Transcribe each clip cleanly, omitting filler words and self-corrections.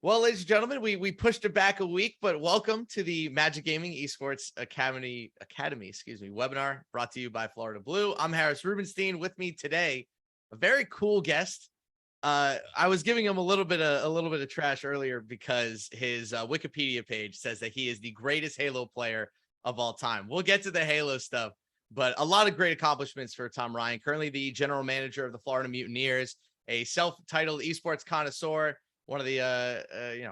Well, ladies and gentlemen, we pushed it back a week, but welcome to the Magic Gaming Esports Academy, webinar brought to you by Florida Blue. I'm Harris Rubenstein. With me today, a very cool guest. I was giving him a little bit of trash earlier because his Wikipedia page says that he is the greatest Halo player of all time. We'll get to the Halo stuff, but a lot of great accomplishments for Tom Ryan. Currently the general manager of the Florida Mutineers, a self-titled esports connoisseur, one of the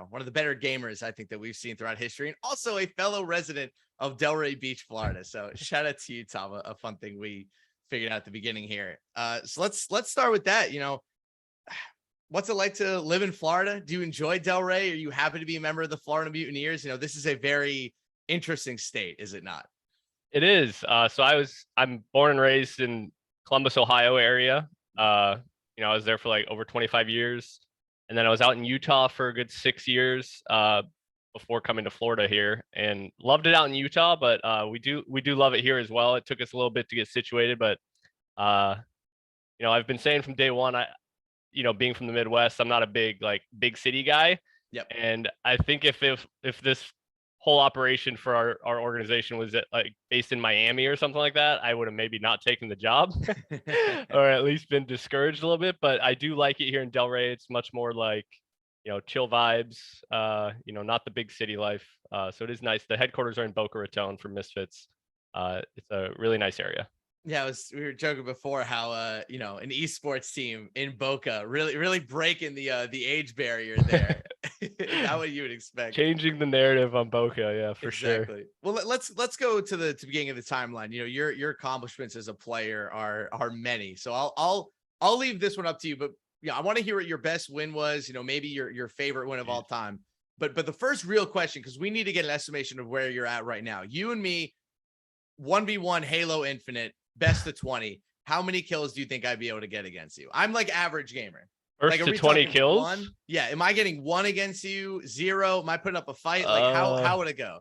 one of the better gamers I think that we've seen throughout history, and also a fellow resident of Delray Beach, Florida. So shout out to you, Tom. A fun thing we figured out at the beginning here. So let's start with that. What's it like to live in Florida? Do you enjoy Delray? Are you happy to be a member of the Florida Mutineers? This is a very interesting state, is it not? It is. I'm born and raised in Columbus, Ohio area. I was there for like over 25 years. And then I was out in Utah for a good 6 years before coming to Florida here, and loved it out in Utah. But we do love it here as well. It took us a little bit to get situated, but I've been saying from day one, being from the Midwest, I'm not a big city guy. Yep. And I think if this whole operation for our organization was based in Miami or something like that, I would have maybe not taken the job or at least been discouraged a little bit. But I do like it here in Delray. It's much more like, chill vibes, not the big city life. So it is nice. The headquarters are in Boca Raton for Misfits. It's a really nice area. Yeah, we were joking before how an esports team in Boca really breaking the age barrier there. Not what you would expect. Changing the narrative on Boca, yeah, for exactly. sure. Well, let's go to the beginning of the timeline. Your accomplishments as a player are many. So I'll leave this one up to you, but I want to hear what your best win was. Maybe your favorite win of all time. But the first real question, because we need to get an estimation of where you're at right now. You and me, 1v1 Halo Infinite. Best of 20. How many kills do you think I'd be able to get against you? I'm like average gamer. First to 20 kills? One? Yeah. Am I getting one against you? Zero? Am I putting up a fight? Like how would it go?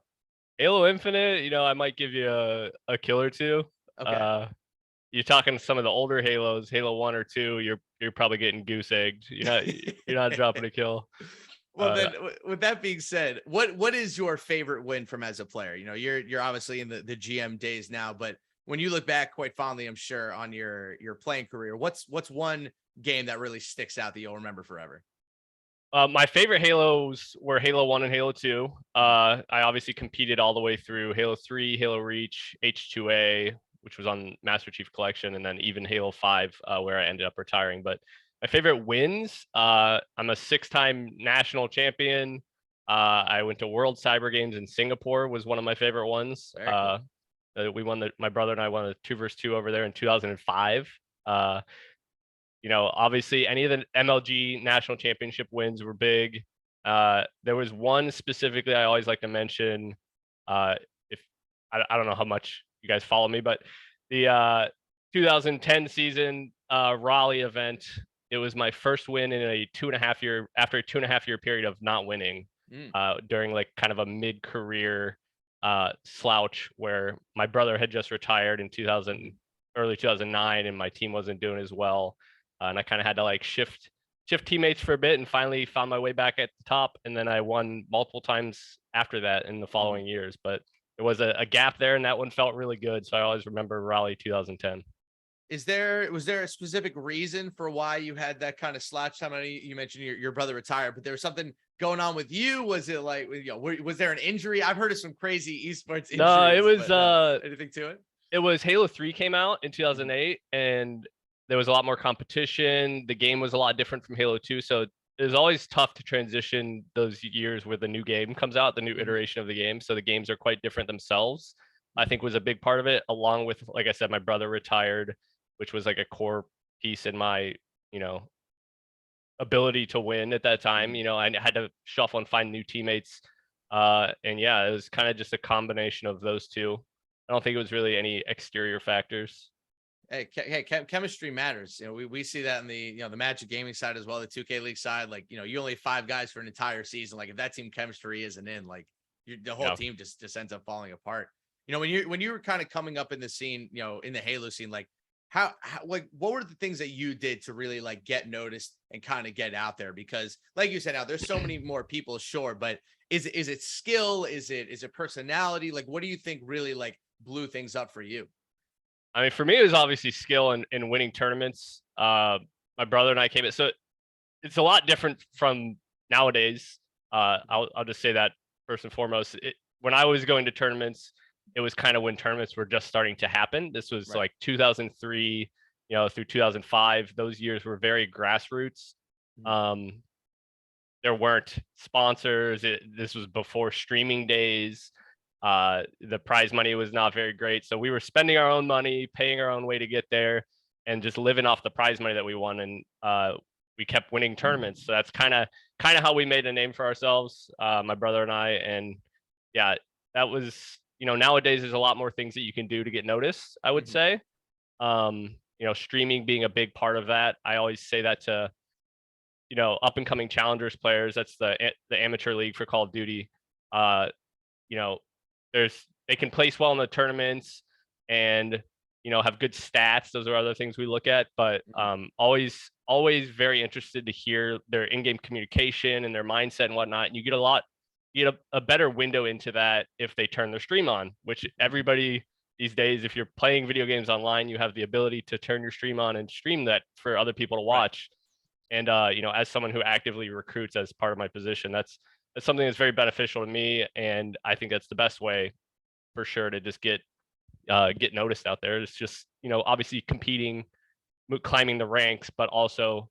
Halo Infinite, I might give you a kill or two. Okay. You're talking some of the older Halos, Halo 1 or 2, you're probably getting goose egged. You're not dropping a kill. Well, then, with that being said, what is your favorite win from as a player? You're obviously in the GM days now, but when you look back quite fondly, I'm sure, on your playing career, what's one game that really sticks out that you'll remember forever? My favorite Halos were Halo 1 and Halo 2. I obviously competed all the way through Halo 3, Halo Reach, H2A, which was on Master Chief Collection, and then even Halo 5, where I ended up retiring. But my favorite wins, I'm a 6-time national champion. I went to World Cyber Games in Singapore, was one of my favorite ones. Cool. We won my brother and I won a 2v2 over there in 2005. Obviously any of the MLG national championship wins were big. There was one specifically I always like to mention. If I don't know how much you guys follow me, but the 2010 season Raleigh event, it was my first win in a 2.5 year period of not winning. During like kind of a mid-career slouch where my brother had just retired in early 2009, and my team wasn't doing as well, and I kind of had to like shift teammates for a bit, and finally found my way back at the top. And then I won multiple times after that in the following years, but there was a gap there, and that one felt really good, so I always remember Raleigh 2010. Was there a specific reason for why you had that kind of slouch time? I know you mentioned your brother retired, but there was something going on with you. Was it like, was there an injury? I've heard of some crazy esports injuries. No, it was anything to it. It was Halo 3 came out in 2008, and there was a lot more competition. The game was a lot different from Halo 2, so it was always tough to transition those years where the new game comes out, the new iteration of the game. So the games are quite different themselves, I think, was a big part of it, along with, like I said, my brother retired, which was like a core piece in my, ability to win at that time. I had to shuffle and find new teammates. And yeah, it was kind of just a combination of those two. I don't think it was really any exterior factors. Hey, chemistry matters. We see that in the Magic Gaming side as well, the 2K League side. Like, you only have 5 guys for an entire season. Like, if that team chemistry isn't in, like, the whole team just ends up falling apart. When you were kind of coming up in the scene, in the Halo scene, like, how like what were the things that you did to really like get noticed and kind of get out there? Because like you said, now there's so many more people, sure, but is it skill? Is it personality? Like, what do you think really like blew things up for you? I mean, for me, it was obviously skill in winning tournaments. My brother and I came in, so it's a lot different from nowadays. I'll just say that first and foremost. When I was going to tournaments, it was kind of when tournaments were just starting to happen. This was Right. like 2003, through 2005. Those years were very grassroots. Mhm. Um, there weren't sponsors. This was before streaming days. The prize money was not very great, so we were spending our own money, paying our own way to get there, and just living off the prize money that we won. And we kept winning tournaments. So that's kind of how we made a name for ourselves, my brother and I. And yeah, that was, nowadays there's a lot more things that you can do to get noticed, I would Mhm. say. Streaming being a big part of that. I always say that to up and coming challengers players. That's the amateur league for Call of Duty. Uh, you know, they can place well in the tournaments and have good stats. Those are other things we look at, but Mhm. always very interested to hear their in-game communication and their mindset and whatnot. And you get a better window into that if they turn their stream on, which everybody these days, if you're playing video games online, you have the ability to turn your stream on and stream that for other people to Right. watch. And as someone who actively recruits as part of my position, that's something that's very beneficial to me, and I think that's the best way for sure to just get noticed out there. It's just obviously competing, climbing the ranks, but also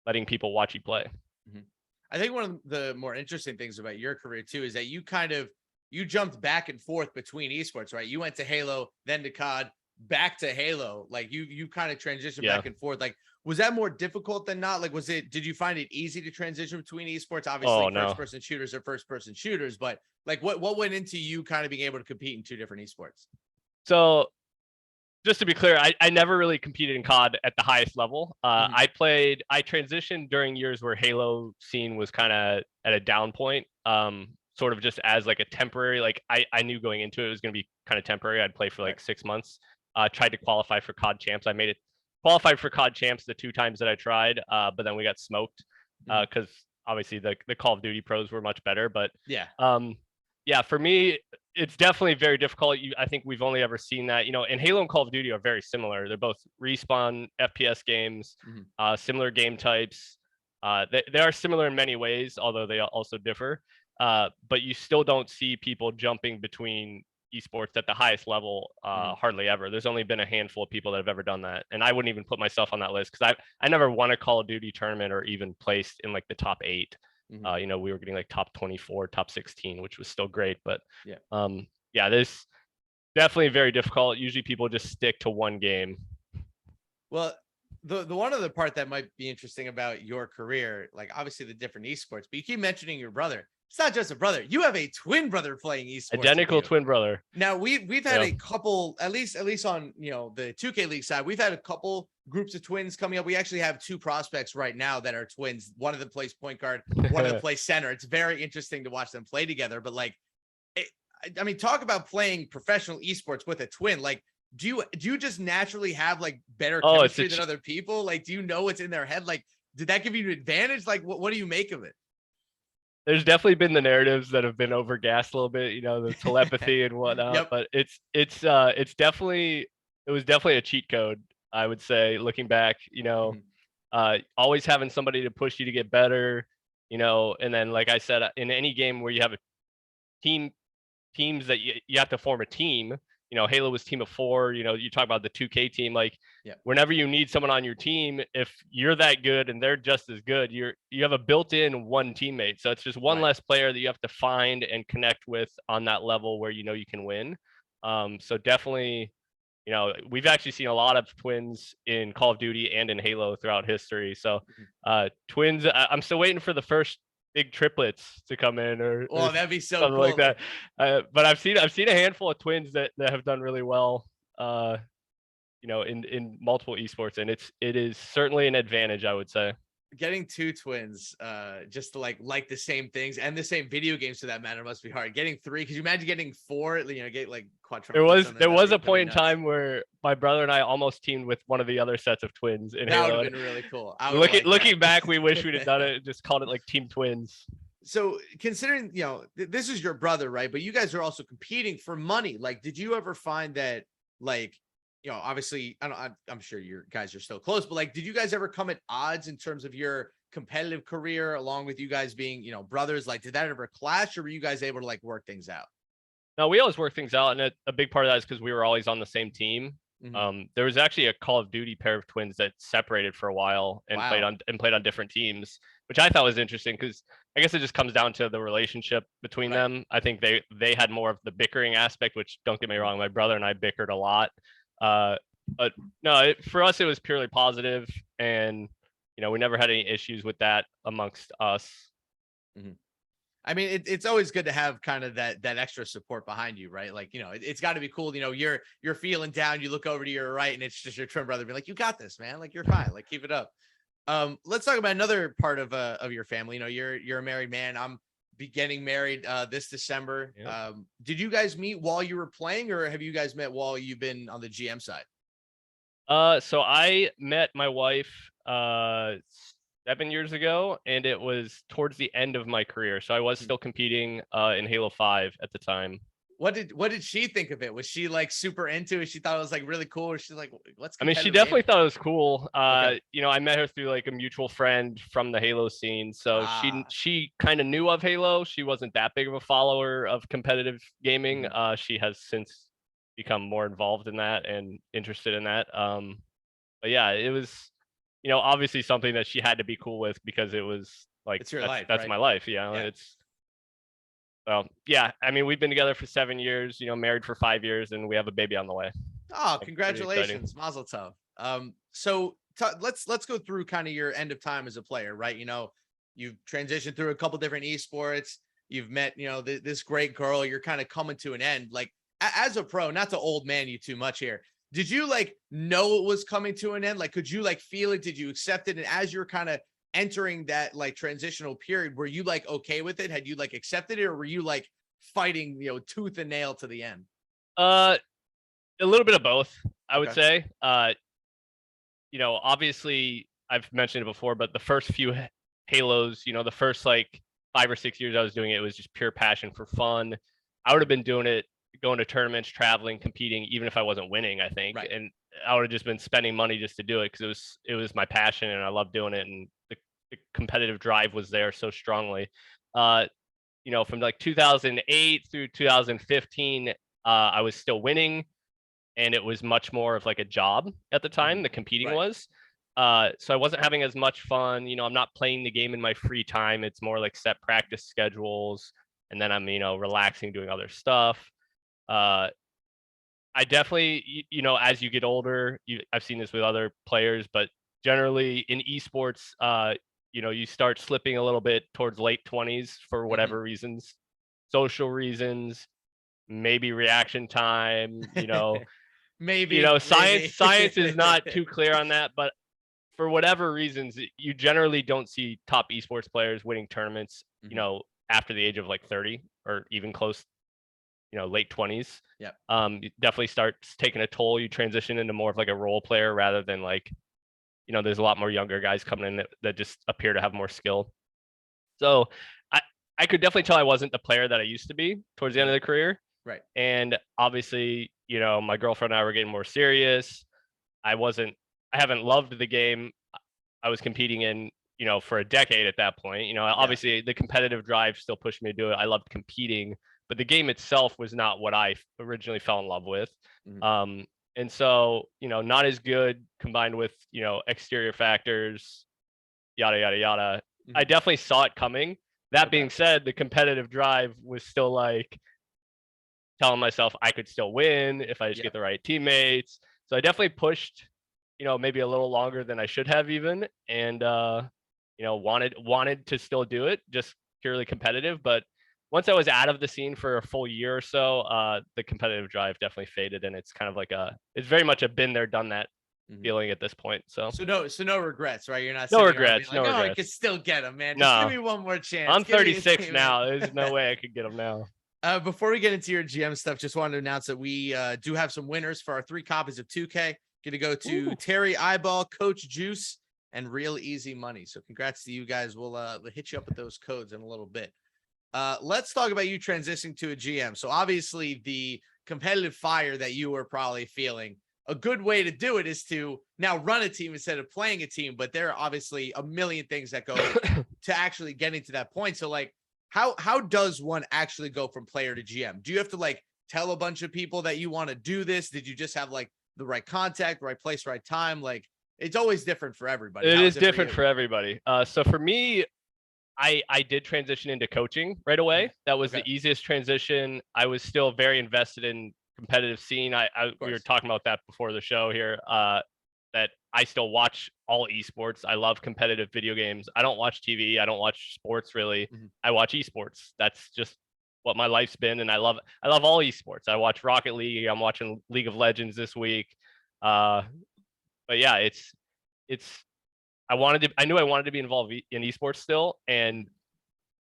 letting people watch you play. Mhm. I think one of the more interesting things about your career too is that you jumped back and forth between esports, right? You went to Halo, then to COD, back to Halo. Like you kind of transitioned Yeah. back and forth. Like, was that more difficult than not? Like, did you find it easy to transition between esports? Obviously, Oh first no. person shooters are first person shooters, but like what went into you kind of being able to compete in two different esports? So just to be clear, I never really competed in COD at the highest level. Mhm. I transitioned during years where Halo scene was kind of at a down point. Sort of just as like a temporary, like I knew going into it was going to be kind of temporary. I'd play for Right. like 6 months. Tried to qualify for COD champs. I made it qualified for COD champs the 2 times that I tried, but then we got smoked Mhm. because obviously the Call of Duty pros were much better. But Yeah. yeah, for me, it's definitely very difficult. I think we've only ever seen that. And Halo and Call of Duty are very similar. They're both respawn FPS games, Mhm. similar game types. They are similar in many ways, although they also differ. But you still don't see people jumping between esports at the highest level Mhm. hardly ever. There's only been a handful of people that have ever done that, and I wouldn't even put myself on that list because I never won a Call of Duty tournament or even placed in like the top 8. Mhm. We were getting like top 24, top 16, which was still great. But Yeah. yeah, this definitely very difficult. Usually people just stick to one game. Well, the one other part that might be interesting about your career, like obviously the different esports, but you keep mentioning your brother. It's not just a brother. You have a twin brother playing esports with Identical you. twin brother. Now we've had Yeah. a couple, at least on the 2K League side, we've had a couple groups of twins coming up. We actually have two prospects right now that are twins. One of them plays point guard, one of them plays center. It's very interesting to watch them play together. But like, I mean, talk about playing professional esports with a twin. Like, do you just naturally have like better Oh, it's chemistry than other people? Like, do you know what's in their head? Like, did that give you an advantage? Like, what do you make of it? there's definitely been the narratives that have been overgassed a little bit, the telepathy and whatnot, Yep. but it was definitely a cheat code, I would say, looking back. Mhm. Always having somebody to push you to get better, and then like I said, in any game where you have a team teams that you have to form a team. Halo was team of 4. You talk about the 2K team. Like, Yep. whenever you need someone on your team, if you're that good and they're just as good, you have a built-in one teammate. So it's just one Right. less player that you have to find and connect with on that level where you can win. So definitely, we've actually seen a lot of twins in Call of Duty and in Halo throughout history. So twins, I'm still waiting for the first big triplets to come in or Well, that'd be so something like cool. that. But I've seen a handful of twins that have done really well, in multiple esports, and it is certainly an advantage, I would say. getting two twins, just to like the same things and the same video games for that matter must be hard. Getting three, could you imagine getting four? Get like quadruplets. There was a That'd be point in nuts. time where my brother and I almost teamed with one of the other sets of twins in That would Halo. have been really cool. I would Looking back, we wish we'd have done it. Just called it like Team Twins. So considering, this is your brother, right? But you guys are also competing for money. Like, did you ever find that, like, obviously, I'm sure your guys are still close, but like, did you guys ever come at odds in terms of your competitive career, along with you guys being, brothers? Like, did that ever clash, or were you guys able to like work things out? No, we always work things out, and a big part of that is because we were always on the same team. There was actually a Call of Duty pair of twins that separated for a while and played on different teams, which I thought was interesting because I guess it just comes down to the relationship between them. I think they had more of the bickering aspect, which, don't get me wrong, my brother and I bickered a lot. But no, for us it was purely positive, and we never had any issues with that amongst us. I mean, it's always good to have kind of that extra support behind you, right? Like, it's got to be cool. You're feeling down, you look over to your right, and it's just your twin brother being like, "You got this, man. Like, you're fine. Like, keep it up." Let's talk about another part of your family. You're a married man. I'm getting married this December. Yep. Did you guys meet while you were playing, or have you guys met while you've been on the GM side? So I met my wife 7 years ago, and it was towards the end of my career. So I was still competing in Halo 5 at the time. What did she think of it? Was she like super into it? She thought it was like really cool, or she's like, "What's?" I mean, she definitely thought it was cool. I met her through like a mutual friend from the Halo scene, so she kind of knew of Halo. She wasn't that big of a follower of competitive gaming. She has since become more involved in that and interested in that. But yeah, it was, obviously something that she had to be cool with because it was like, it's your life. That's right? my life. Well, yeah, I mean, we've been together for 7 years, married for 5 years, and we have a baby on the way. Oh, congratulations, Mazel tov. So let's go through kind of your end of time as a player, right? You've transitioned through a couple different esports. You've met, this great girl. You're kind of coming to an end. Like, as a pro, not to old man you too much here, did you like know it was coming to an end? Like, could you like feel it? Did you accept it? And as you're kind of entering that like transitional period, were you like okay with it? Had you like accepted it, or were you like fighting, tooth and nail to the end? A little bit of both, I would say. Obviously I've mentioned it before, but the first few Halos, the first like 5 or 6 years I was doing it, it was just pure passion for fun. I would have been doing it, going to tournaments, traveling, competing, even if I wasn't winning, I think. Right. And I would have just been spending money just to do it because it was my passion and I loved doing it, and the competitive drive was there so strongly. From like 2008 through 2015, I was still winning, and it was much more of like a job at the time. The competing was. So I wasn't having as much fun. I'm not playing the game in my free time. It's more like set practice schedules, and then I'm relaxing, doing other stuff. I definitely, as you get older, I've seen this with other players, but generally in esports, you start slipping a little bit towards late 20s for whatever reasons, social reasons, maybe reaction time, maybe science is not too clear on that, but for whatever reasons, you generally don't see top esports players winning tournaments, after the age of like 30 or even close, late 20s. You definitely starts taking a toll. You transition into more of like a role player rather than like, there's a lot more younger guys coming in that just appear to have more skill. So I could definitely tell I wasn't the player that I used to be towards the end of the career. Right. And obviously, my girlfriend and I were getting more serious. I haven't loved the game I was competing in, for a decade at that point. Obviously the competitive drive still pushed me to do it. I loved competing, but the game itself was not what I originally fell in love with. And so, not as good, combined with, exterior factors, yada, yada, yada. I definitely saw it coming. That being said, the competitive drive was still like telling myself I could still win if I just get the right teammates. So I definitely pushed, maybe a little longer than I should have even. And, wanted to still do it, just purely competitive. But once I was out of the scene for a full year or so, the competitive drive definitely faded, and it's kind of like it's very much a been there, done that feeling at this point. So no regrets, right? You're not no sitting around regrets, being no like, oh, I regrets. could still get them, man. Just give No, me one more chance. I'm Give me a 36 team now. in. There's no way I could get them now. Before we get into your GM stuff, just wanted to announce that we do have some winners for our 3 copies of 2K. Going to go to Ooh. Terry Eyeball, Coach Juice, and Real Easy Money. So congrats to you guys. We'll hit you up with those codes in a little bit. Let's talk about you transitioning to a GM. So obviously the competitive fire that you were probably feeling, a good way to do it is to now run a team instead of playing a team. But there are obviously a million things that go to actually getting to that point. So like, how does one actually go from player to GM? Do you have to like tell a bunch of people that you want to do this? Did you just have like the right contact, right place, right time? Like it's always different for everybody. It How is it different you? for everybody. So for me, I did transition into coaching right away. That was the easiest transition. I was still very invested in competitive scene. We were talking about that before the show here. That I still watch all esports. I love competitive video games. I don't watch TV. I don't watch sports really. I watch esports. That's just what my life's been, and I love all esports. I watch Rocket League. I'm watching League of Legends this week. But yeah, it's I knew I wanted to be involved in esports still, and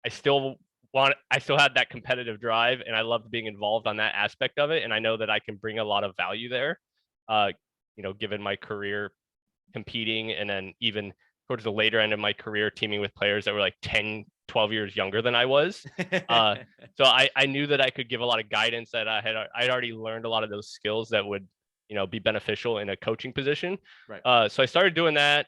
I still had that competitive drive, and I loved being involved on that aspect of it. And I know that I can bring a lot of value there, given my career competing, and then even towards the later end of my career, teaming with players that were like 10, 12 years younger than I was. So I knew that I could give a lot of guidance, that I'd already learned a lot of those skills that would, be beneficial in a coaching position. Right. So I started doing that.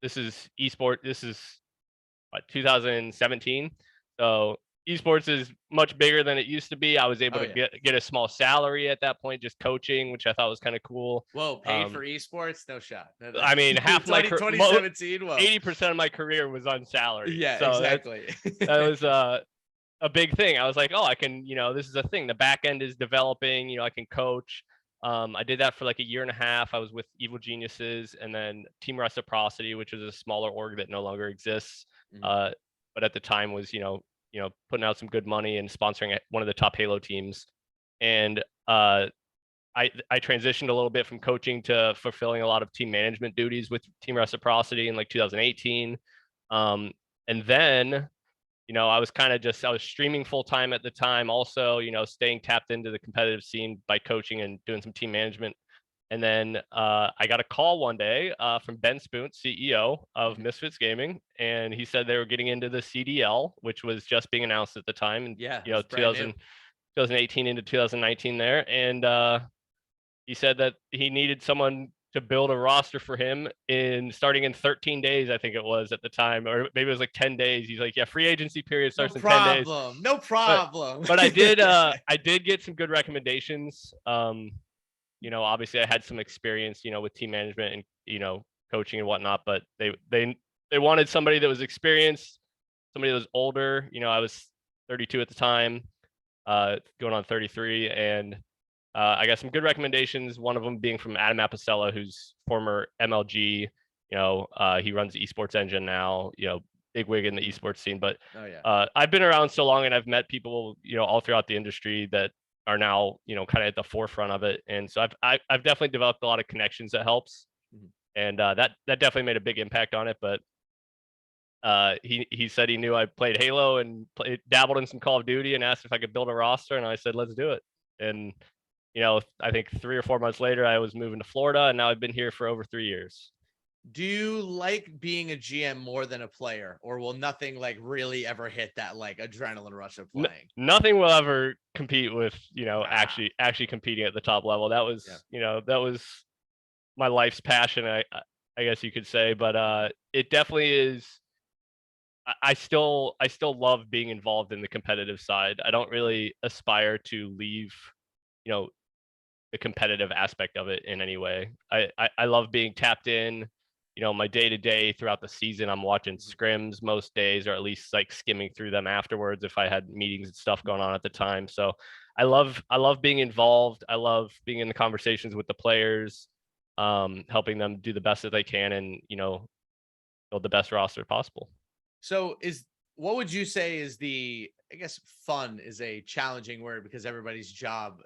This is 2017. So esports is much bigger than it used to be. I was able to get a small salary at that point, just coaching, which I thought was kind of cool. Whoa, paid for esports? No shot. I mean, half my 2017. 80% of my career was on salary. Yeah, so exactly. That was a big thing. I was like, oh, I can, this is a thing. The back end is developing. I can coach. I did that for like a year and a half. I was with Evil Geniuses, and then Team Reciprocity, which is a smaller org that no longer exists. But at the time was, putting out some good money and sponsoring one of the top Halo teams. And I transitioned a little bit from coaching to fulfilling a lot of team management duties with Team Reciprocity in like 2018. And then, I was streaming full time at the time, also, staying tapped into the competitive scene by coaching and doing some team management. And then I got a call one day from Ben Spoon, CEO of Misfits Gaming, and he said they were getting into the CDL, which was just being announced at the time, and 2018 into 2019 there. And he said that he needed someone to build a roster for him starting in 13 days, I think it was at the time, or maybe it was like 10 days. He's like, yeah, free agency period starts in 10 days. No problem. But I did get some good recommendations. Obviously I had some experience, with team management and, coaching and whatnot, but they wanted somebody that was experienced, somebody that was older. I was 32 at the time, going on 33. And I got some good recommendations. One of them being from Adam Apicella, who's former MLG, he runs the esports engine now, big wig in the esports scene. But I've been around so long, and I've met people, all throughout the industry that are now, kind of at the forefront of it. And so I've definitely developed a lot of connections that helps. And that definitely made a big impact on it. But he said he knew I played Halo and dabbled in some Call of Duty, and asked if I could build a roster, and I said, let's do it. And, I think 3 or 4 months later, I was moving to Florida, and now I've been here for over 3 years. Do you like being a GM more than a player, or will nothing like really ever hit that like adrenaline rush of playing? Nothing will ever compete with, actually competing at the top level. That was, that was my life's passion, I guess you could say. But it definitely is. I still love being involved in the competitive side. I don't really aspire to leave, the competitive aspect of it in any way. I love being tapped in. My day to day throughout the season, I'm watching scrims most days, or at least like skimming through them afterwards if I had meetings and stuff going on at the time. So I love being involved. I love being in the conversations with the players, helping them do the best that they can, and build the best roster possible. So is what would you say is I guess fun is a challenging word because everybody's job,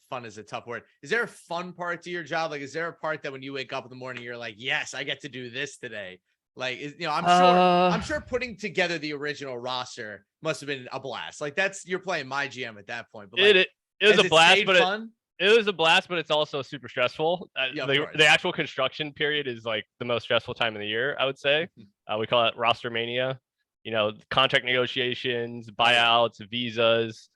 fun is a tough word. Is there a fun part to your job? Like, is there a part that when you wake up in the morning, you're like, yes, I get to do this today? Like, I'm sure putting together the original roster must have been a blast. Like you're playing my GM at that point, but like, it was a blast, but fun? It was a blast, but it's also super stressful. Yeah, The actual construction period is like the most stressful time of the year, I would say. We call it roster mania. Contract negotiations, buyouts, visas,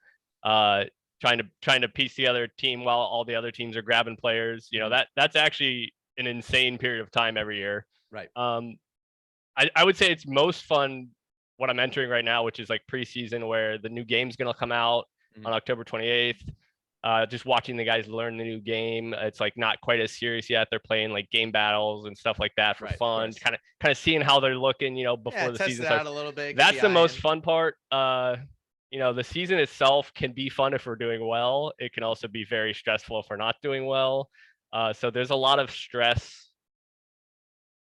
trying to piece together a team while all the other teams are grabbing players. That's actually an insane period of time every year. Right. I would say it's most fun what I'm entering right now, which is like preseason, where the new game's gonna come out on October 28th. Just watching the guys learn the new game. It's like not quite as serious yet. They're playing like game battles and stuff like that for fun. Kind of seeing how they're looking, before the season starts. Out a little bit. That's the most fun part. The season itself can be fun if we're doing well. It can also be very stressful if we're not doing well. So there's a lot of stress.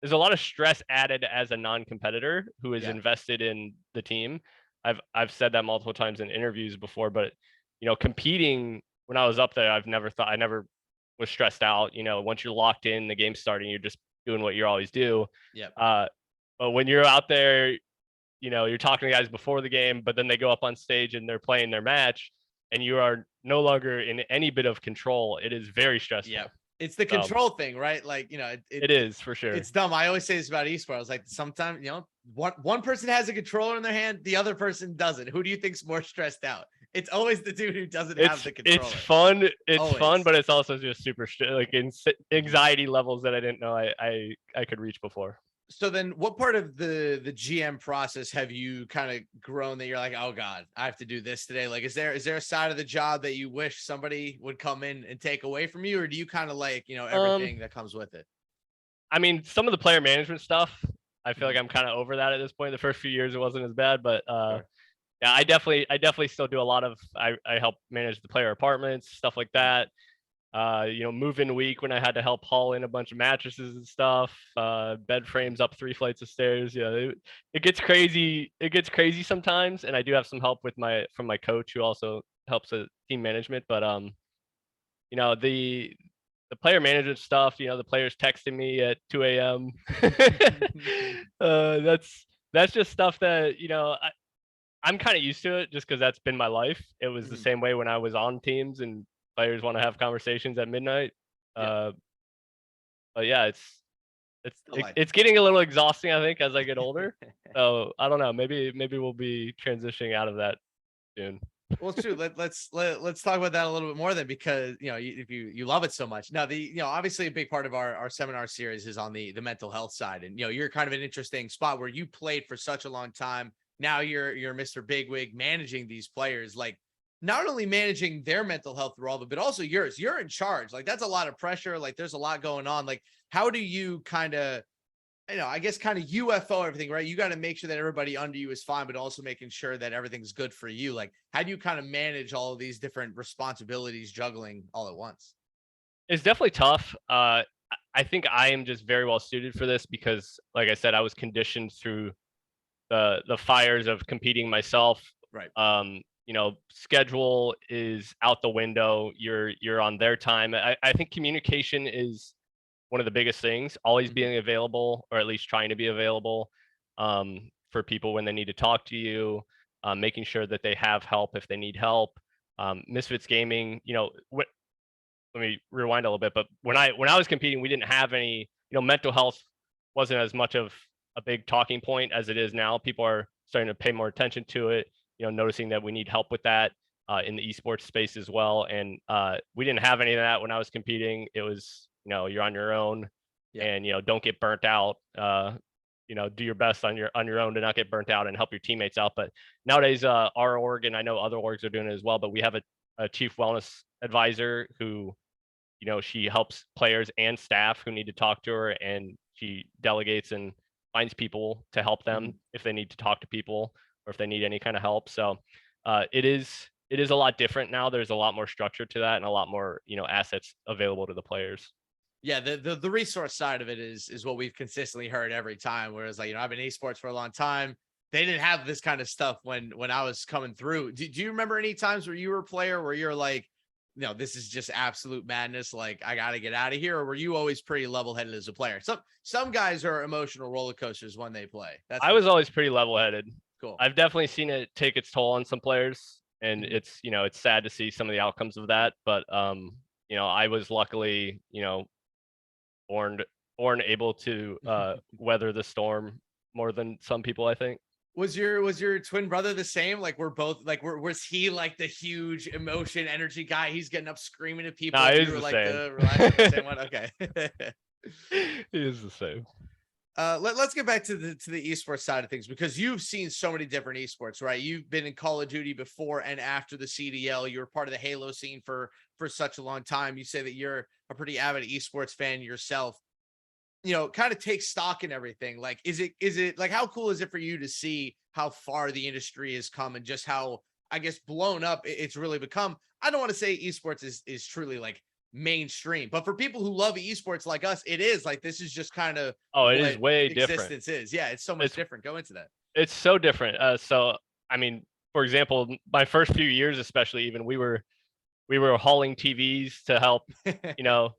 There's a lot of stress added as a non-competitor who is invested in the team. I've said that multiple times in interviews before, but competing when I was up there, I never was stressed out. Once you're locked in, the game's starting, you're just doing what you always do. Yeah. But when you're out there, you're talking to guys before the game, but then they go up on stage and they're playing their match, and you are no longer in any bit of control. It is very stressful. Yeah. It's the control thing, right? Like, it is for sure. It's dumb. I always say this about esports. I was like, sometimes, one person has a controller in their hand, the other person doesn't. Who do you think's more stressed out? It's always the dude who doesn't have the controller. It's fun. It's fun, but it's also just super like anxiety levels that I didn't know I could reach before. So then what part of the GM process have you kind of grown that you're like, oh God, I have to do this today? Like, is there a side of the job that you wish somebody would come in and take away from you? Or do you kind of like, everything that comes with it? I mean, some of the player management stuff, I feel like I'm kind of over that at this point. The first few years, it wasn't as bad, but yeah, I definitely still do a lot of, I help manage the player apartments, stuff like that. Move-in week when I had to help haul in a bunch of mattresses and stuff, bed frames up 3 flights of stairs. It gets crazy. It gets crazy sometimes, and I do have some help from my coach who also helps with team management. But the player management stuff, the players texting me at 2 a.m. That's just stuff that I'm kind of used to it just because that's been my life. It was the same way when I was on teams and players want to have conversations at midnight. But yeah, it's getting a little exhausting, I think, as I get older. So I don't know. Maybe we'll be transitioning out of that soon. Well, it's true. Let's talk about that a little bit more then, because if you love it so much. Now, obviously a big part of our seminar series is on the mental health side, and you're kind of an interesting spot where you played for such a long time. Now you're Mr. Bigwig managing these players, like not only managing their mental health through all of it, but also yours. You're in charge. Like, that's a lot of pressure. Like, there's a lot going on. Like, how do you kind of, I guess kind of UFO everything, right? You got to make sure that everybody under you is fine, but also making sure that everything's good for you. Like, how do you kind of manage all of these different responsibilities juggling all at once? It's definitely tough. I think I am just very well suited for this because, like I said, I was conditioned through the fires of competing myself. Right. Schedule is out the window. You're on their time. I think communication is one of the biggest things, always being available, or at least trying to be available for people when they need to talk to you, making sure that they have help if they need help. Misfits Gaming, let me rewind a little bit, but when I was competing, we didn't have any, mental health wasn't as much of a big talking point as it is now. People are starting to pay more attention to it, noticing that we need help with that in the esports space as well. And we didn't have any of that when I was competing. It was, you're on your own, and don't get burnt out. Do your best on your own to not get burnt out and help your teammates out. But nowadays, our org, and I know other orgs are doing it as well, but we have a chief wellness advisor who, she helps players and staff who need to talk to her, and she delegates and finds people to help them if they need to talk to people or if they need any kind of help. So it is a lot different now. There's a lot more structure to that and a lot more, assets available to the players. Yeah, the resource side of it is what we've consistently heard every time. Whereas, like, I've been in esports for a long time. they didn't have this kind of stuff when I was coming through. Do you remember any times where you were a player where you're like, no, this is just absolute madness, like I got to get out of here? Or were you always pretty level-headed as a player? Some guys are emotional roller coasters when they play. I was always pretty level-headed. Cool. I've definitely seen it take its toll on some players, and it's, you know, it's sad to see some of the outcomes of that. But you know, I was luckily, you know, born able to weather the storm more than some people, I think. Was your twin brother the same? Like, we're both like, was he like the huge emotion energy guy? He's getting up screaming at people. No, And he you was were the like same. the relaxed same one. Okay. He is the same. Let's get back to the esports side of things, because you've seen so many different esports, right? You've been in Call of Duty before and after the CDL. You were part of the Halo scene for such a long time. You say that you're a pretty avid esports fan yourself. You know, kind of take stock in everything. Like, is it like, how cool is it for you to see how far the industry has come and just how, I guess, blown up it's really become? I don't want to say esports is truly like mainstream, but for people who love esports like us, it is like, this is just kind of, it is way different. Existence is. Yeah, it's so much different. Go into that. It's so different. So I mean, for example, my first few years, especially, even we were hauling TVs to help, you know,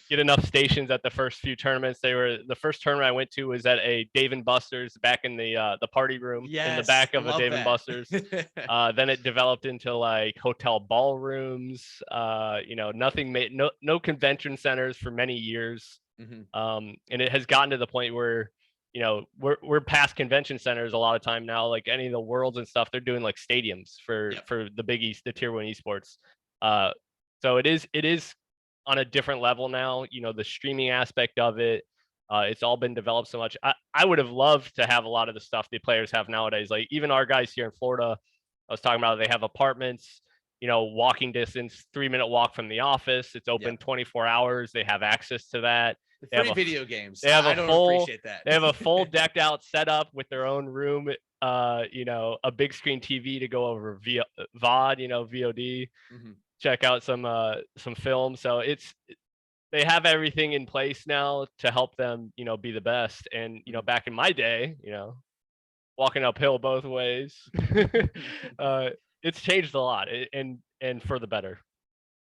get enough stations at the first few tournaments. The first tournament I went to was at a Dave and Buster's back in the party room in the back of a Dave and Buster's. Then it developed into like hotel ballrooms, you know, no convention centers for many years. And it has gotten to the point where, you know, we're past convention centers a lot of time now. Like any of the worlds and stuff, they're doing like stadiums for the Big East, the Tier 1 esports. So it is on a different level now. You know, the streaming aspect of it, it's all been developed so much. I would have loved to have a lot of the stuff the players have nowadays. Like even our guys here in Florida, I was talking about, they have apartments, you know, walking distance, 3-minute walk from the office. It's open 24 hours. They have access to that. They have video games. They have I don't appreciate that. They have a full decked out setup with their own room, you know, a big screen TV to go over via VOD, you know, VOD. Check out some film. So they have everything in place now to help them, you know, be the best. And, you know, back in my day, you know, walking uphill both ways, it's changed a lot, and for the better.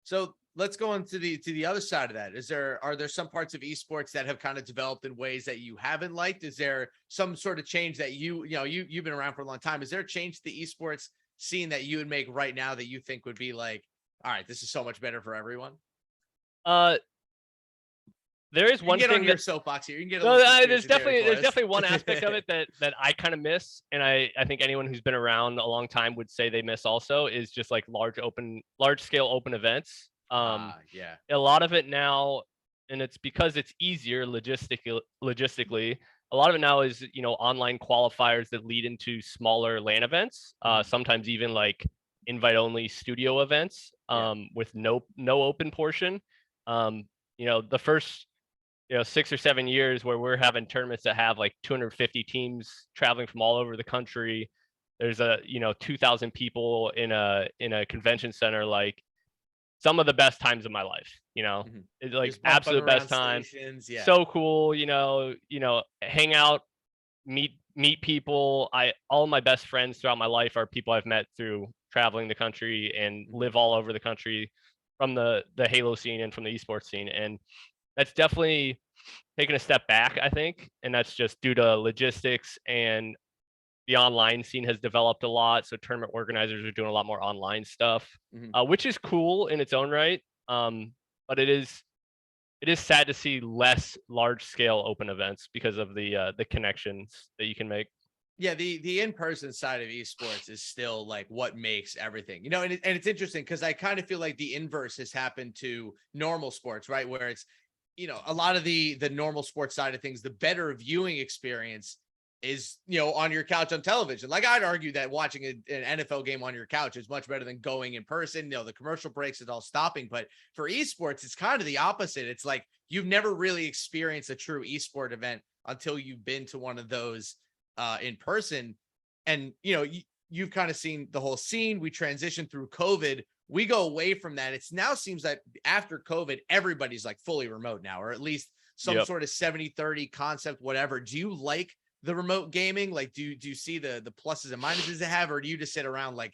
So let's go on to the other side of that. Are there some parts of esports that have kind of developed in ways that you haven't liked? Is there some sort of change that you've been around for a long time? Is there a change to the esports scene that you would make right now that you think would be like, all right, this is so much better for everyone? There is one thing on your soapbox here. You can get there's definitely one aspect of it that I kind of miss, and I think anyone who's been around a long time would say they miss also, is just like large scale open events. A lot of it now, and it's because it's easier logistically. A lot of it now is, you know, online qualifiers that lead into smaller LAN events. Sometimes even like invite only studio events with no open portion. You know, the first, you know, 6 or 7 years where we're having tournaments that have like 250 teams traveling from all over the country. There's 2,000 people in a convention center. Like, some of the best times of my life, you know, it's like absolute best time. So cool, you know, hang out, meet people. All my best friends throughout my life are people I've met through traveling the country and live all over the country from the Halo scene and from the esports scene. And that's definitely taken a step back, I think. And that's just due to logistics, and the online scene has developed a lot. So tournament organizers are doing a lot more online stuff, which is cool in its own right. But it is sad to see less large scale open events because of the connections that you can make. Yeah, the in-person side of esports is still like what makes everything, you know, and it's interesting because I kind of feel like the inverse has happened to normal sports, right? Where it's, you know, a lot of the normal sports side of things, the better viewing experience is, you know, on your couch on television. Like, I'd argue that watching an NFL game on your couch is much better than going in person. You know, the commercial breaks is all stopping, but for esports, it's kind of the opposite. It's like, you've never really experienced a true esport event until you've been to one of those in person. And, you know, you've kind of seen the whole scene. We transitioned through COVID. We go away from that. It's now seems like after COVID, everybody's like fully remote now, or at least some sort of 70-30 concept, whatever. Do you like the remote gaming? Like, do you see the pluses and minuses it have, or do you just sit around like,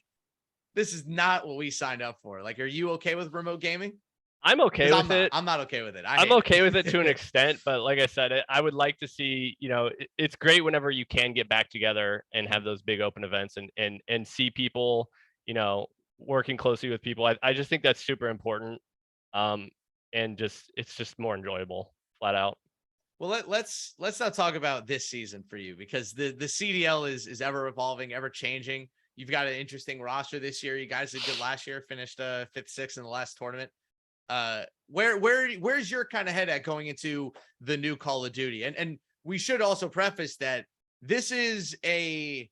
this is not what we signed up for? Like, are you okay with remote gaming? I'm okay Because with it. I'm not okay with it. I I'm hate okay with it to an it. extent, but like I said, I would like to see, it's great whenever you can get back together and have those big open events and see people, working closely with people. I just think that's super important. Um, and it's just more enjoyable, flat out. Well, let's not talk about this season for you, because the CDL is ever evolving, ever changing. You've got an interesting roster this year. You guys did good last year, finished 5th, 6th in the last tournament. Where's your kind of head at going into the new Call of Duty? And we should also preface that this is a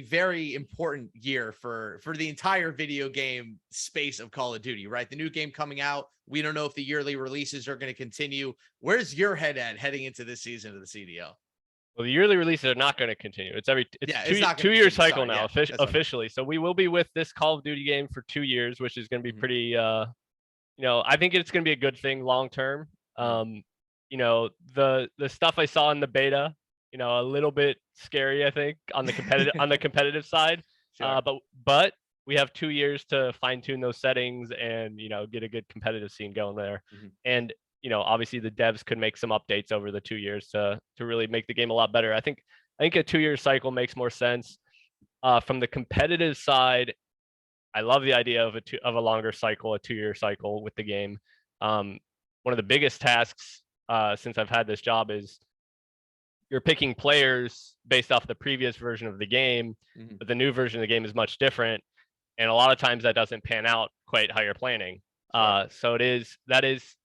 very important year for the entire video game space of Call of Duty, right? The new game coming out. We don't know if the yearly releases are going to continue. Where's your head at heading into this season of the CDL? Well, the yearly releases are not going to continue. It's It's not gonna 2 year continue. cycle Sorry, now, yeah, officially. So we will be with this Call of Duty game for 2 years, which is going to be pretty. I think it's going to be a good thing long term. The stuff I saw in the beta, a little bit scary, I think, on the competitive side. Sure. But we have 2 years to fine tune those settings and get a good competitive scene going there. And obviously the devs could make some updates over the 2 years to really make the game a lot better. I think a 2 year cycle makes more sense. From the competitive side, I love the idea of a longer cycle, a 2 year cycle with the game. One of the biggest tasks since I've had this job is you're picking players based off the previous version of the game, but the new version of the game is much different, and a lot of times that doesn't pan out quite how you're planning. So that is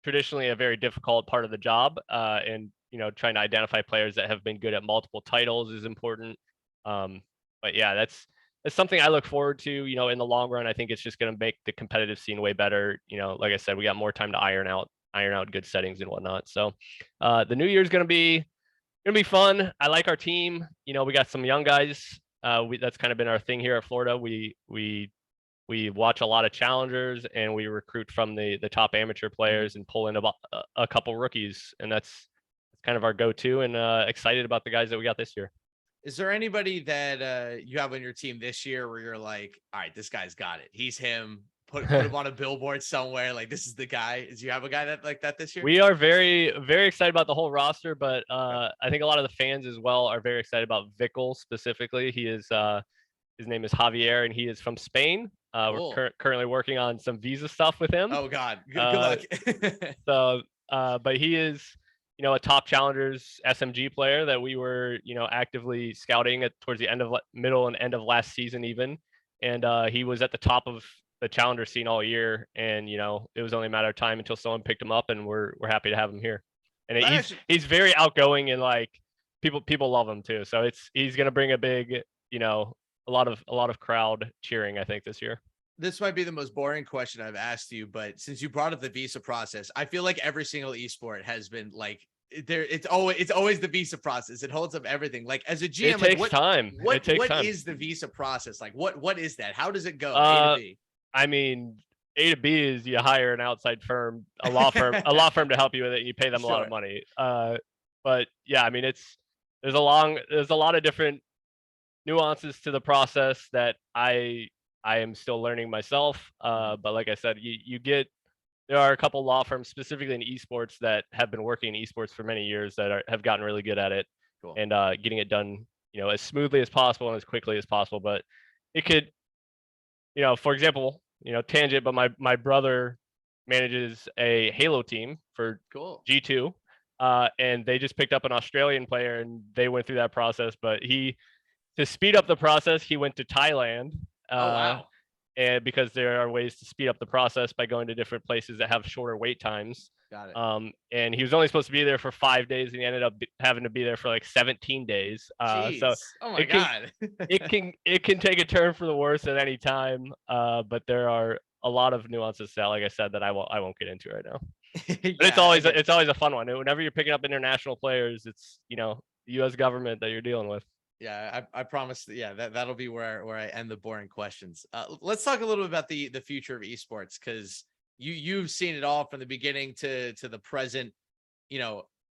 traditionally a very difficult part of the job, and trying to identify players that have been good at multiple titles is important. But yeah, that's something I look forward to. In the long run, I think it's just going to make the competitive scene way better. Like I said, we got more time to iron out good settings and whatnot. So the new year is going to be fun. I like our team. We got some young guys. That's kind of been our thing here at Florida. We watch a lot of challengers and we recruit from the top amateur players and pull in about a couple rookies, and that's kind of our go-to, and excited about the guys that we got this year. Is there anybody that you have on your team this year where you're like, all right, this guy's got it, he's him, put him on a billboard somewhere, like this is the guy? Do you have a guy that like that this year? We are very, very excited about the whole roster, but I think a lot of the fans as well are very excited about Vickle specifically. He is his name is Javier, and he is from Spain. Cool. We're currently working on some visa stuff with him. Oh God, good luck. So but he is a top challengers SMG player that we were actively scouting towards the middle and end of last season even, and he was at the top of the challenger scene all year, and it was only a matter of time until someone picked him up, and we're happy to have him here. And he's very outgoing, and like people love him too, so he's gonna bring a big a lot of crowd cheering, I think, this year. This might be the most boring question I've asked you, but since you brought up the visa process, I feel like every single esport has been like there. It's always the visa process. It holds up everything. Like as a GM, it takes time. What is the visa process? Like what is that? How does it go? A to B? I mean, A to B is you hire an outside firm, a law firm to help you with it. And you pay them a lot of money. But yeah, I mean, there's a lot of different nuances to the process that I am still learning myself. But like I said, there are a couple law firms specifically in esports that have been working in esports for many years that have gotten really good at it. Cool. And getting it done, as smoothly as possible and as quickly as possible. But it could, for example, tangent, but my brother manages a Halo team for G2, and they just picked up an Australian player, and they went through that process. But to speed up the process, he went to Thailand. Wow. And because there are ways to speed up the process by going to different places that have shorter wait times. Got it. And he was only supposed to be there for 5 days, and he ended up having to be there for like 17 days. So oh my God. it can take a turn for the worse at any time. But there are a lot of nuances to that, like I said, that I won't get into right now. But it's always a fun one. Whenever you're picking up international players, it's the U.S. government that you're dealing with. Yeah, I promise. Yeah, that'll be where I end the boring questions. Let's talk a little bit about the future of esports, because you've seen it all from the beginning to the present.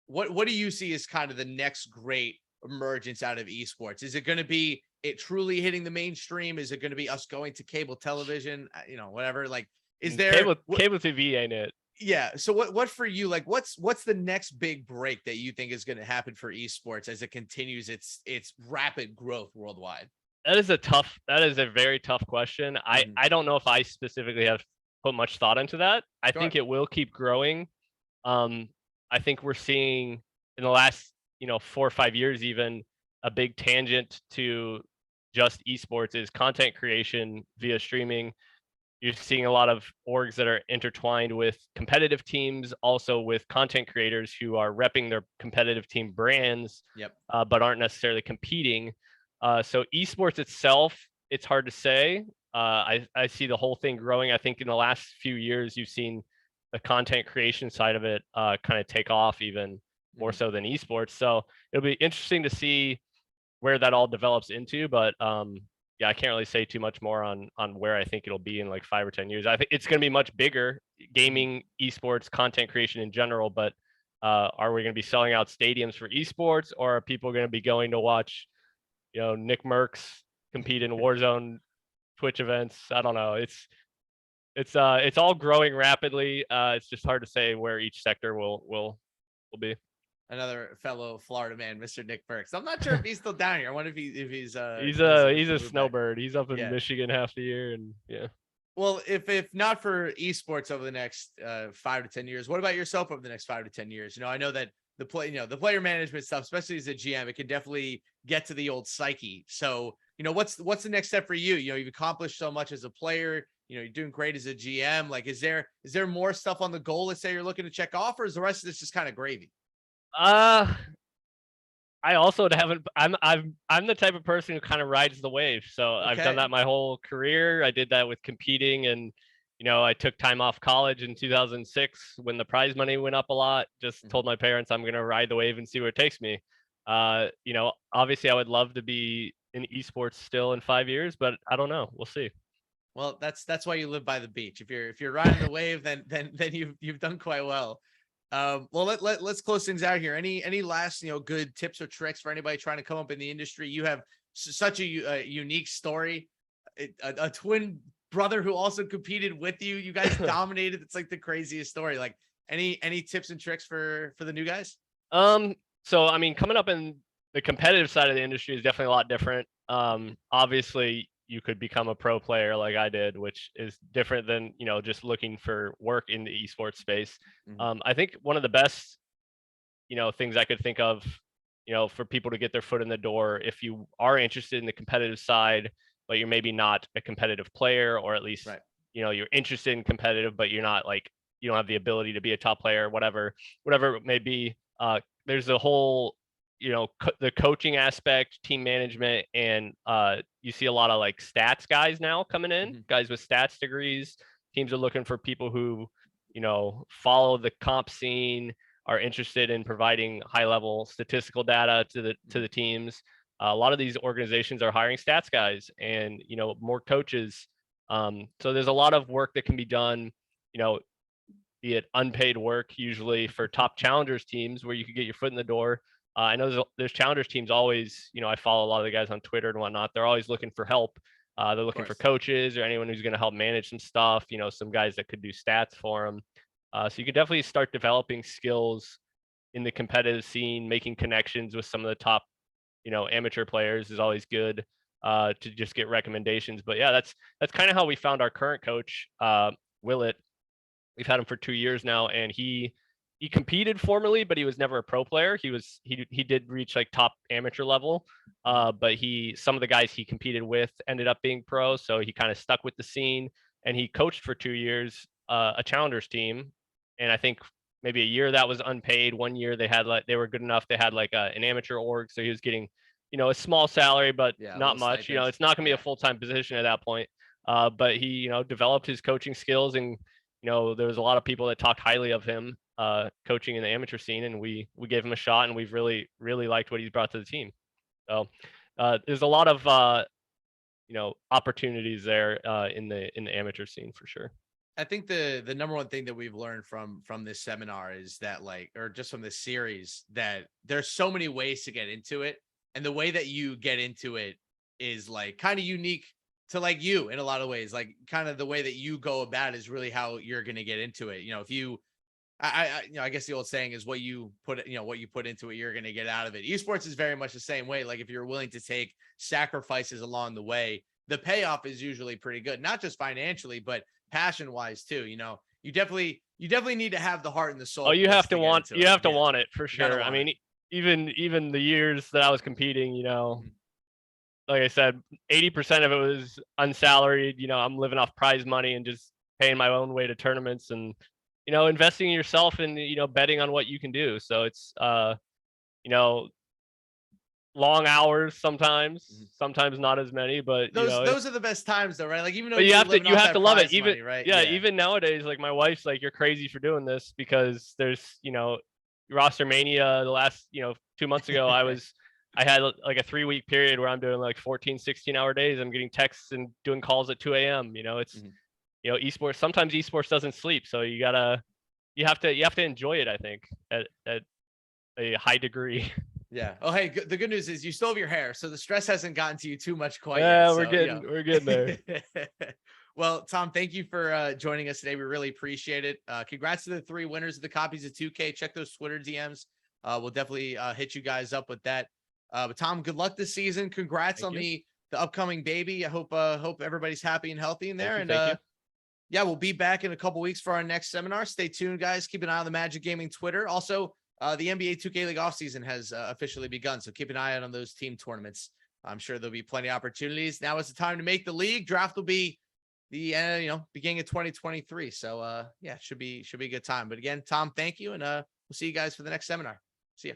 what do you see as kind of the next great emergence out of esports? Is it going to be it truly hitting the mainstream? Is it going to be us going to cable television? Whatever. Like, is there Cable TV ain't it? Yeah. So what for you, like what's the next big break that you think is going to happen for esports as it continues its rapid growth worldwide? That is a very tough question. I don't know if I specifically have put much thought into that. I Sure. think it will keep growing. I think we're seeing in the last, 4 or 5 years, even a big tangent to just esports is content creation via streaming. You're seeing a lot of orgs that are intertwined with competitive teams, also with content creators who are repping their competitive team brands, Yep. but aren't necessarily competing. So esports itself, it's hard to say. I see the whole thing growing. I think in the last few years, you've seen the content creation side of it kind of take off even more so than esports. So it'll be interesting to see where that all develops into. But yeah, I can't really say too much more on where I think it'll be in like 5 or 10 years. I think it's going to be much bigger, gaming, esports, content creation in general. But are we going to be selling out stadiums for esports, or are people going to be going to watch, Nick Merckx compete in Warzone Twitch events? I don't know. It's all growing rapidly. It's just hard to say where each sector will be. Another fellow Florida man, Mr. Nick Burks. I'm not sure if he's still down here. I wonder if he's he's has a moved back. snowbird. He's up in Yeah. Michigan half the year, and yeah. Well, if not for esports over the next 5 to 10 years, what about yourself over the next 5 to 10 years? I know that the player management stuff, especially as a GM, it can definitely get to the old psyche. So, what's the next step for you? You've accomplished so much as a player. You're doing great as a GM. Like, is there more stuff on the goal list that you're looking to check off, or is the rest of this just kind of gravy? I also haven't. I'm the type of person who kind of rides the wave. So I've done that my whole career. I did that with competing, and I took time off college in 2006 when the prize money went up a lot. Just told my parents I'm gonna ride the wave and see where it takes me. Obviously I would love to be in esports still in 5 years, but I don't know. We'll see. Well, that's why you live by the beach. If you're riding the wave, then you've done quite well. Well, let's close things out here. Any last good tips or tricks for anybody trying to come up in the industry? You have such a unique story, a twin brother who also competed with you. You guys dominated. It's like the craziest story. Like any tips and tricks for the new guys? So I mean, coming up in the competitive side of the industry is definitely a lot different. Obviously you could become a pro player like I did, which is different than, just looking for work in the esports space. I think one of the best, things I could think of, for people to get their foot in the door, if you are interested in the competitive side, but you're maybe not a competitive player, or at least, you're interested in competitive, but you're not like, you don't have the ability to be a top player, whatever it may be. There's a whole, the coaching aspect, team management, and you see a lot of like stats guys now coming in, guys with stats degrees. Teams are looking for people who, follow the comp scene, are interested in providing high level statistical data to the teams. A lot of these organizations are hiring stats guys and, more coaches. So there's a lot of work that can be done, be it unpaid work, usually for top challengers teams where you could get your foot in the door. I know there's challengers teams always, I follow a lot of the guys on Twitter and whatnot. They're always looking for help. They're looking for coaches or anyone who's going to help manage some stuff, some guys that could do stats for them. So you could definitely start developing skills in the competitive scene. Making connections with some of the top, amateur players is always good to just get recommendations. But yeah, that's kind of how we found our current coach, Willett. We've had him for 2 years now, and he competed formerly, but he was never a pro player. He did reach like top amateur level, but some of the guys he competed with ended up being pro, so he kind of stuck with the scene. And he coached for 2 years a challengers team, and I think maybe a year that was unpaid. 1 year they were good enough. They had like an amateur org, so he was getting a small salary, but not much. It's not going to be a full-time position at that point. But he developed his coaching skills, and there was a lot of people that talked highly of him coaching in the amateur scene, and we gave him a shot, and we've really liked what he's brought to the team. So there's a lot of opportunities there in the amateur scene for sure. I think the number one thing that we've learned from this seminar is that, like, or just from this series, that there's so many ways to get into it, and the way that you get into it is like kind of unique to like you in a lot of ways. Like, kind of the way that you go about it is really how you're going to get into it. You know, if you I guess the old saying is what you put, what you put into it, you're going to get out of it. Esports is very much the same way. Like, if you're willing to take sacrifices along the way, the payoff is usually pretty good, not just financially, but passion wise too. You definitely need to have the heart and the soul. Oh, you have to want, you have to want it for sure. I mean, it. even the years that I was competing, like I said, 80% of it was unsalaried. I'm living off prize money and just paying my own way to tournaments and, investing in yourself and, betting on what you can do. So it's, long hours sometimes, sometimes not as many, but those are the best times though, right? Like, even though you have to love it. Even money, right? Yeah, even nowadays, like my wife's like, you're crazy for doing this because there's, roster mania. The last, 2 months ago, I had like a 3-week period where I'm doing like 14, 16-hour days. I'm getting texts and doing calls at 2 a.m. It's, esports. Sometimes esports doesn't sleep, so you have to enjoy it, I think, at a high degree. Yeah. Oh, hey, the good news is you still have your hair, so the stress hasn't gotten to you too much quite yet. Yeah, we're getting there. Well, Tom, thank you for joining us today. We really appreciate it. Congrats to the 3 winners of the copies of 2K. Check those Twitter DMs. We'll definitely hit you guys up with that. But Tom, good luck this season. Congrats on the upcoming baby. I hope everybody's happy and healthy in there. Thank you. Yeah, we'll be back in a couple weeks for our next seminar. Stay tuned, guys. Keep an eye on the Magic Gaming Twitter. Also, the NBA2K League offseason has officially begun, so keep an eye out on those team tournaments. I'm sure there'll be plenty of opportunities. Now is the time to make the league. Draft will be the beginning of 2023. So yeah, should be a good time. But again, Tom, thank you, and we'll see you guys for the next seminar. See ya.